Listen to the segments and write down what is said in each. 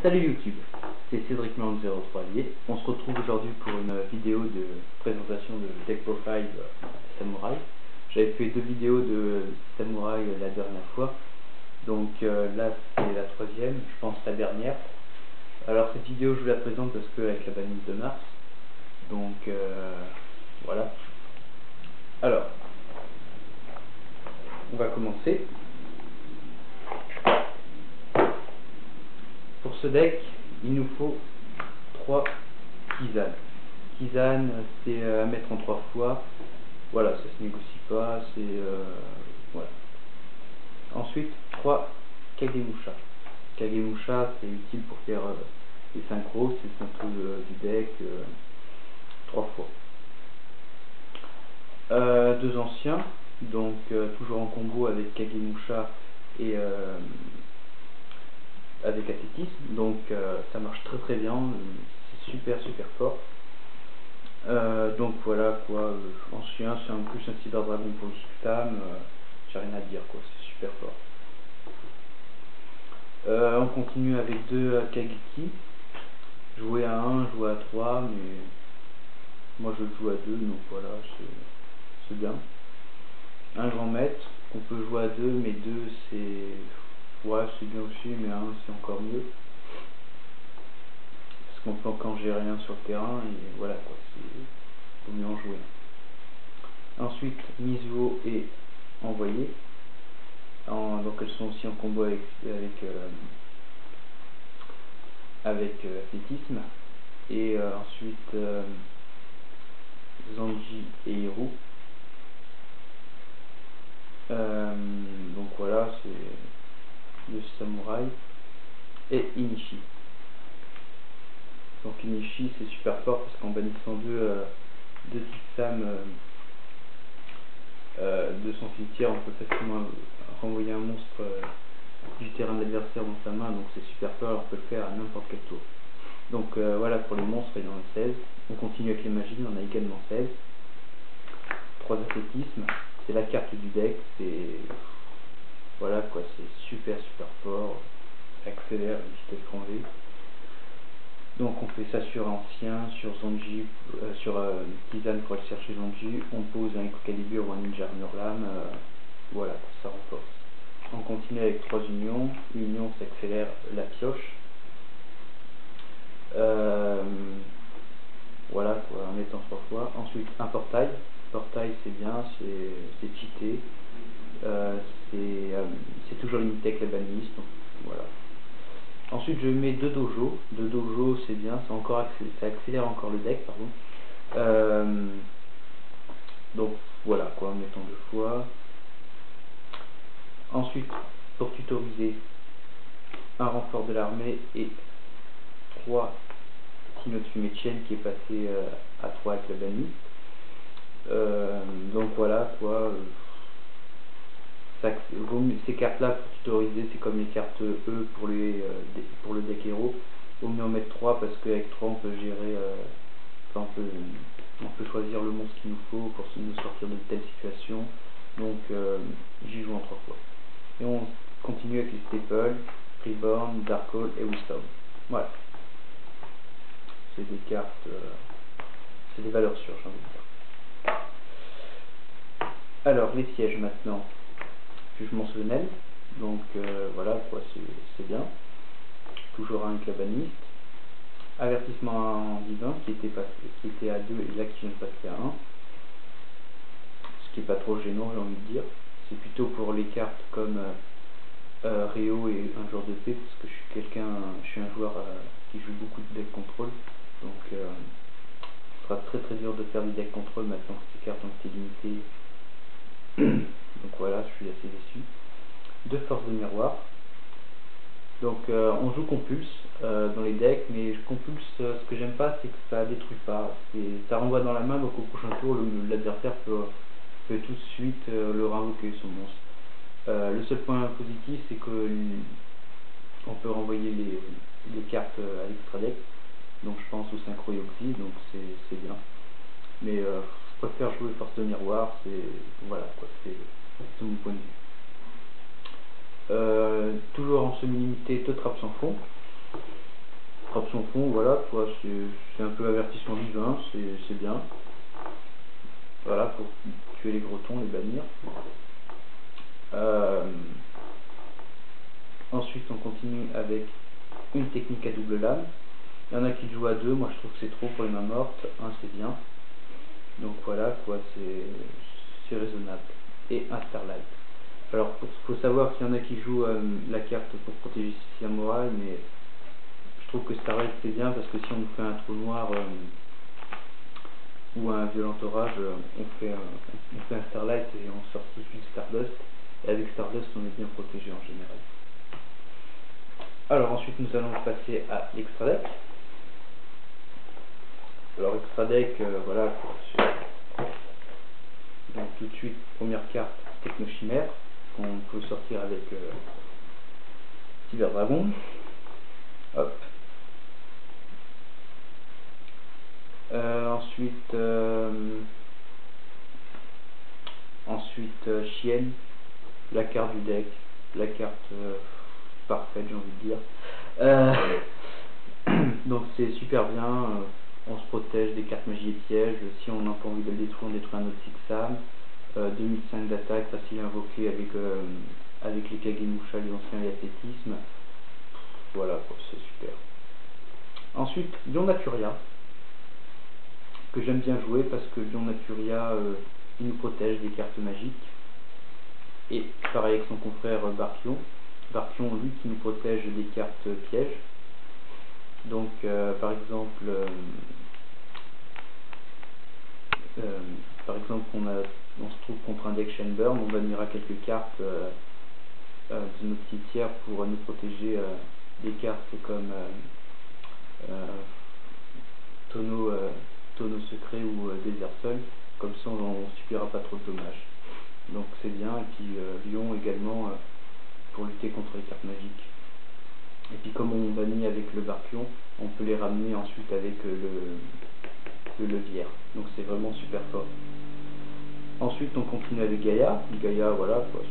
Salut YouTube, c'est Cédric Land 03 lié. On se retrouve aujourd'hui pour une vidéo de présentation de Deck Profile Samurai. J'avais fait 2 vidéos de Samurai la dernière fois, donc là c'est la troisième, je pense la dernière. Alors cette vidéo je vous la présente parce que avec la bannière de Mars, donc voilà. Alors, on va commencer. Pour ce deck, il nous faut 3 tisanes. Tisane, c'est à mettre en 3 fois. Voilà, ça se négocie pas, c'est... voilà. Ensuite, 3 Kagemusha. Kagemusha, c'est utile pour faire les synchros, c'est le synchro du deck 3 fois. 2 anciens, donc toujours en combo avec Kagemusha et avec athlétisme, donc ça marche très bien, c'est super fort. Donc voilà quoi, ancien c'est en plus un cyberdragon pour le système, j'ai rien à dire quoi, c'est super fort. On continue avec 2 Kageki, jouer à 1, jouer à 3, mais moi je joue à 2, donc voilà, c'est bien. Un grand maître, on peut jouer à 2, mais 2 c'est... ouais c'est bien aussi, mais 1 c'est encore mieux. Parce qu'on peut encore gérer rien sur le terrain, et voilà quoi, faut mieux en jouer. Ensuite, Mizuo et Envoyé. Donc elles sont aussi en combo avec athlétisme. Et ensuite, Zanji et Hiru. Donc voilà, c'est le samouraï. Et Inishi. Donc Inishi c'est super fort parce qu'en bannissant deux Sam de son cimetière, on peut facilement renvoyer un monstre du terrain de l'adversaire dans sa main, donc c'est super fort, on peut le faire à n'importe quel tour. Donc voilà pour les monstres, il y en a 16. On continue avec les magies, il y en a également 16. 3 athlétismes, c'est la carte du deck, c'est... voilà quoi, c'est super fort, accélère la vitesse grand V. Donc on fait ça sur ancien, sur Zanji, sur Tisane pour aller chercher Zanji, on pose un Excalibur ou un Ninja Armor-Lame, voilà, ça renforce. On continue avec 3 unions, l'union s'accélère la pioche. Voilà quoi, en mettant 3 fois. Ensuite un portail, c'est bien, c'est cheaté, c'est toujours limité avec la banlist, donc voilà. Ensuite je mets 2 dojos, c'est bien, ça accélère encore le deck, pardon. Donc voilà quoi, en mettant 2 fois. Ensuite, pour tutoriser, un renfort de l'armée et 3 Sinotsume Chen qui est passé à 3 avec la banlist. Donc voilà quoi, ces cartes là pour tutoriser, c'est comme les cartes E pour le deck héros. Vaut mieux en mettre 3 parce qu'avec 3 on peut gérer, on peut choisir le monstre qu'il nous faut pour nous sortir de telle situation. Donc j'y joue en 3 fois. Et on continue avec les staples, Freeborn, Darkhold et Wisdom. Voilà. C'est des cartes, c'est des valeurs sûres, j'ai envie de dire. Alors les sièges maintenant. Jugement solennel, donc voilà quoi, c'est bien. Toujours un avec la banlist. Avertissement divin qui était à 2 et là qui vient de passer à 1. Ce qui est pas trop gênant, j'ai envie de dire. C'est plutôt pour les cartes comme Réo et un joueur de paix, parce que je suis un joueur qui joue beaucoup de deck contrôle, donc ce sera très dur de faire du deck contrôle maintenant que ces cartes ont été limitées. Donc voilà, je suis assez déçu. 2 forces de miroir. Donc on joue compulse dans les decks, mais compulse, ce que j'aime pas, c'est que ça détruit pas. Ça renvoie dans la main, donc au prochain tour, l'adversaire peut tout de suite le réinvoquer son monstre. Le seul point positif, c'est que on peut renvoyer les cartes à l'extra deck, donc je pense au synchro et oxy, donc c'est bien. Mais je préfère jouer force de miroir, voilà quoi, c'est mon point de vue. Toujours en semi-limité, 2 trappes sans fond. attrape son fond, voilà, quoi, c'est un peu avertissement divin, c'est bien. Voilà, pour tuer les grotons, les bannir. Ensuite, on continue avec une technique à double lame. Il y en a qui jouent à 2, moi je trouve que c'est trop pour les mains mortes. 1 c'est bien. Donc voilà, quoi, c'est raisonnable. Et un Starlight. Alors, faut savoir qu'il y en a qui jouent la carte pour protéger ses samouraïs, mais je trouve que Starlight c'est bien parce que si on nous fait un trou noir ou un violent orage, on fait un Starlight et on sort tout de suite Stardust. Et avec Stardust, on est bien protégé en général. Alors ensuite, nous allons passer à l'extra deck. Alors extra deck, voilà. Donc tout de suite, première carte, Technochimère, qu'on peut sortir avec Cyber Dragon. Hop. Ensuite Chienne, la carte du deck, la carte parfaite, j'ai envie de dire. Donc c'est super bien, on se protège des cartes magie et pièges. Si on n'a pas envie de le détruire, on détruit un autre Sixam. 2005 d'attaque, facile à invoquer avec les Kagemusha, les anciens et athlétisme. Voilà, c'est super. Ensuite, Lion Naturia, que j'aime bien jouer parce que Lion Naturia, il nous protège des cartes magiques. Et pareil avec son confrère Barkion. Barkion, lui, qui nous protège des cartes pièges. Donc, par exemple, on se trouve contre un deck Shenburn, on bannira quelques cartes de notre cimetière pour nous protéger des cartes comme Tonneau secret ou Désert Seul. Comme ça, on ne subira pas trop de dommages. Donc c'est bien. Et puis Lion également pour lutter contre les cartes magiques. Et puis comme on bannit avec le Barkion, on peut les ramener ensuite avec le levière. Donc c'est vraiment super fort. Ensuite on continue avec Gaïa. Gaïa, voilà, quoi,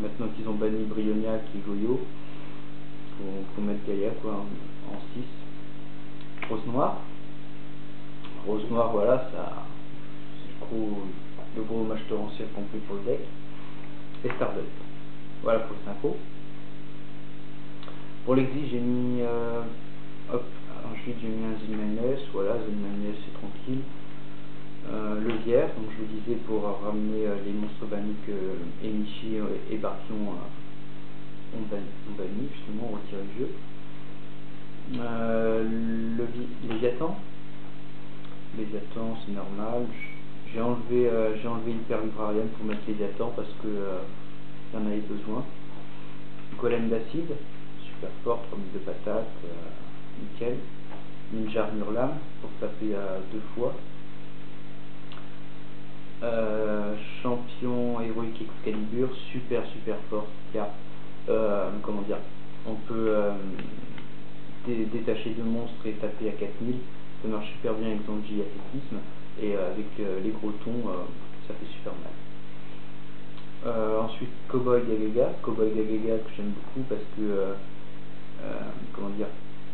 maintenant qu'ils ont banni Bryoniac et Goyo, faut mettre Gaïa quoi, en 6. Rose Noire. Rose Noire, voilà, ça c'est le gros match torrentiel complet pour le deck. Et Stardust. Voilà pour les infos. Pour l'exil, j'ai mis ensuite j'ai mis un Zilmanius, voilà, Zilmanius c'est tranquille. Levière, donc je vous disais pour ramener les monstres bannis que Enishi et Barkion ont banni, justement, on retire le jeu. Léviathan, c'est normal. J'ai enlevé Hyper Librarian pour mettre Léviathan parce que j'en avais besoin. Golem d'acide, super fort, 3000 de patates, nickel. Ninja Armure Lame pour taper à 2 fois. Champion héroïque Excalibur, super fort car comment dire, on peut détacher 2 monstres et taper à 4000. Ça marche super bien avec Zanji athlétisme et avec les gros tons ça fait super mal. Ensuite Cowboy Gagaga que j'aime beaucoup parce que comment dire,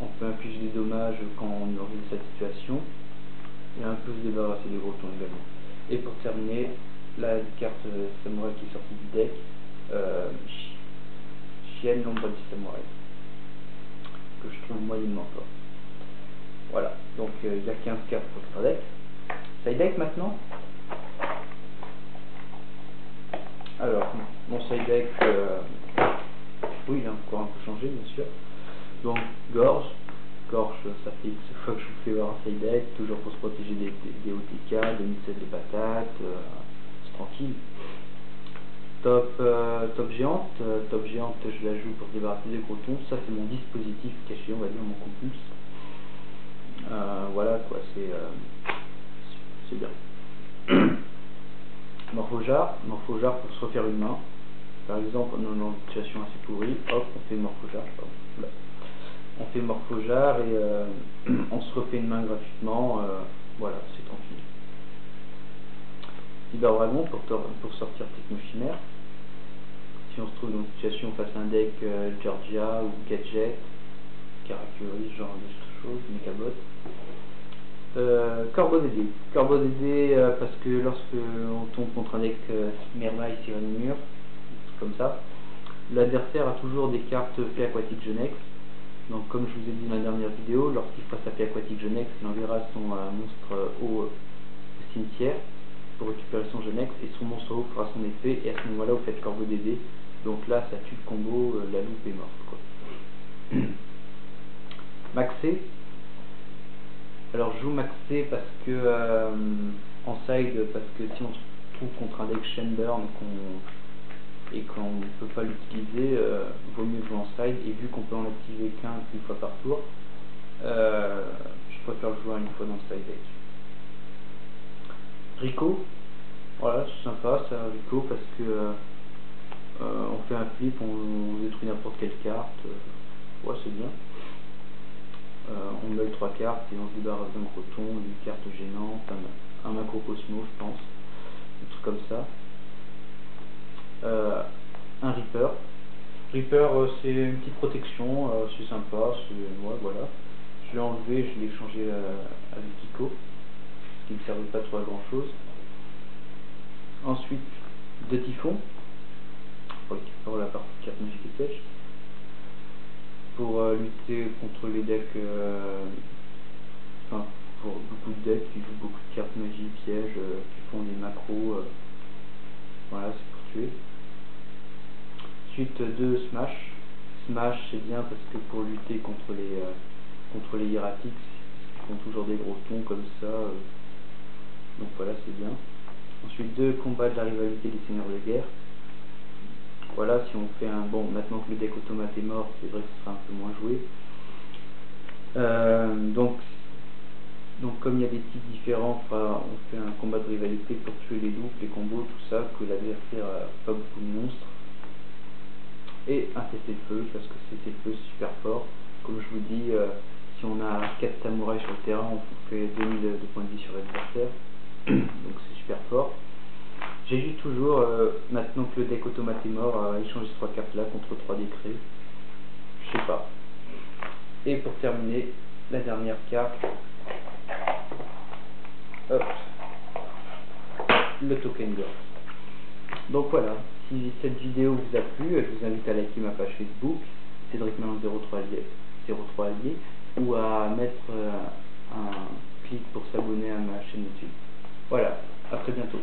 on peut infliger des dommages quand on est dans cette situation et un peu se débarrasser des gros tons également. Et pour terminer, la carte samouraï qui est sortie du deck, Chienne l'ombre du samouraï, que je trouve moyennement fort. Voilà, donc il y a 15 cartes pour le deck. Side deck maintenant. Alors, mon side deck, oui, il a encore un peu changé, bien sûr. Donc, Gorge, ça fait X fois que je vous fais voir un side deck, toujours pour se protéger des OTK, des mixettes de patates, c'est tranquille. Top géante, je la joue pour se débarrasser des gros tons. Ça, c'est mon dispositif caché, on va dire, mon compulse. Voilà quoi, c'est bien. Morphojar pour se refaire une main. Par exemple, on est dans une situation assez pourrie, hop, on fait Morphojar, on fait Morphojar et on se refait une main gratuitement, voilà, c'est tranquille. Cyber Dragon pour sortir Technochimère. Si on se trouve dans une situation face à un deck Georgia ou Gadget, Karakuri, ce genre de choses, Mechabot. Corbeau DD. Corbeau DD parce que lorsque on tombe contre un deck Mermaille, Sirenmur, comme ça, l'adversaire a toujours des cartes Fée Aquatique Genex. Donc comme je vous ai dit dans la dernière vidéo, lorsqu'il fera sa Fée Aquatique Genex, il enverra son monstre au cimetière pour récupérer son Genex, et son monstre haut fera son effet, et à ce moment là vous faites Corbeau DD. Donc là ça tue le combo, la loupe est morte quoi. Maxé. Alors je joue Maxé parce que en side, parce que si on se trouve contre un deck Shenburn et qu'on ne peut pas l'utiliser, vaut mieux jouer en side, et vu qu'on peut en activer qu'un une fois par tour, je préfère le jouer une fois dans le side deck. Rico, voilà, c'est sympa ça, Rico, parce que on fait un flip, on détruit n'importe quelle carte, ouais c'est bien. On met 3 cartes et on se débarrasse d'un croton, une carte gênante, un macro Cosmo je pense, un truc comme ça. Un Reaper. Reaper c'est une petite protection, c'est sympa, ouais, voilà. Je l'ai enlevé, je l'ai changé avec Kiko, ce qui ne me servait pas trop à grand chose. Ensuite, de Typhon, pour la partie carte magique et sèche, pour lutter contre les decks, enfin pour beaucoup de decks qui jouent beaucoup de cartes magie, pièges, qui font des macros, voilà, c'est pour tuer. Ensuite de Smash. Smash c'est bien parce que pour lutter contre les hiératiques, ils font toujours des gros tons comme ça, donc voilà c'est bien. Ensuite de combat de la rivalité des seigneurs de guerre. Voilà, si on fait un bon, maintenant que le deck automate est mort, c'est vrai que ce sera un peu moins joué. Donc comme il y a des types différents, on fait un combat de rivalité pour tuer les loups, les combos, tout ça, que l'adversaire a pas beaucoup de monstres. Et un cessez-le-feu, parce que cessez-le-feu c'est super fort. Comme je vous dis, si on a 4 samouraïs sur le terrain, on fait 2000 de points de vie sur l'adversaire. Donc c'est super fort. J'hésite toujours, maintenant que le deck automate est mort, à échanger ces 3 cartes là contre 3 décrets. Je sais pas. Et pour terminer, la dernière carte. Hop. Le token d'or. Donc voilà, si cette vidéo vous a plu, je vous invite à liker ma page Facebook, Cédric Malin 03 Allier, ou à mettre un clic pour s'abonner à ma chaîne YouTube. Voilà, à très bientôt.